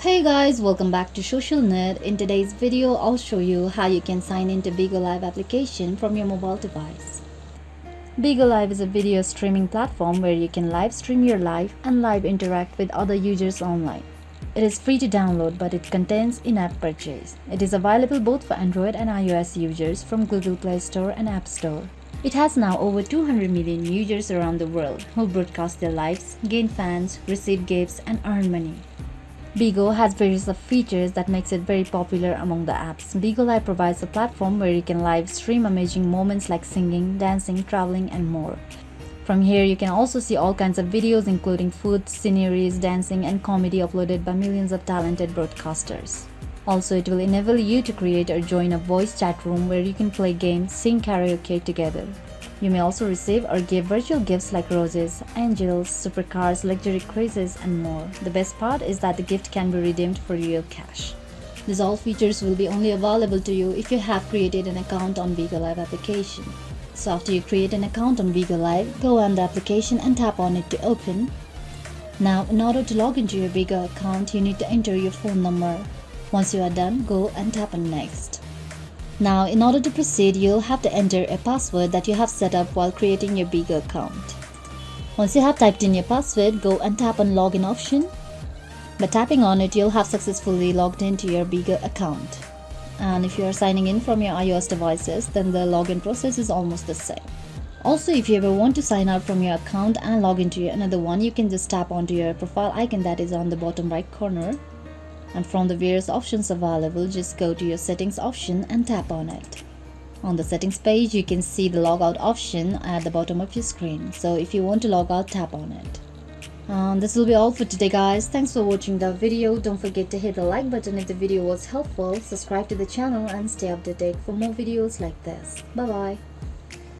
Hey guys, welcome back to Social Nerd. In today's video, I'll show you how you can sign into Bigo Live application from your mobile device. Bigo Live is a video streaming platform where you can live stream your life and live interact with other users online. It is free to download, but it contains in-app purchase. It is available both for Android and iOS users from Google Play Store and App Store. It has now over 200 million users around the world who broadcast their lives, gain fans, receive gifts, and earn money. Bigo has various features that makes it very popular among the apps. Bigo Live provides a platform where you can live stream amazing moments like singing, dancing, traveling, and more. From here, you can also see all kinds of videos including food, sceneries, dancing, and comedy uploaded by millions of talented broadcasters. Also, it will enable you to create or join a voice chat room where you can play games, sing karaoke together. You may also receive or give virtual gifts like roses, angels, supercars, luxury cruises, and more. The best part is that the gift can be redeemed for real cash. These all features will be only available to you if you have created an account on Bigo Live application. So after you create an account on Bigo Live, go on the application and tap on it to open. Now, in order to log into your Bigo account, you need to enter your phone number. Once you are done, go and tap on next. Now, in order to proceed, you'll have to enter a password that you have set up while creating your Bigo account. Once you have typed in your password, go and tap on login option. By tapping on it, you'll have successfully logged into your Bigo account. And if you are signing in from your iOS devices, then the login process is almost the same. Also, if you ever want to sign out from your account and log into another one, you can just tap onto your profile icon that is on the bottom right corner. And from the various options available, just go to your settings option and tap on it. On the settings page, you can see the logout option at the bottom of your screen. So if you want to log out, tap on it. And this will be all for today, guys. Thanks for watching the video. Don't forget to hit the like button if the video was helpful. Subscribe to the channel and stay updated for more videos like this. Bye bye.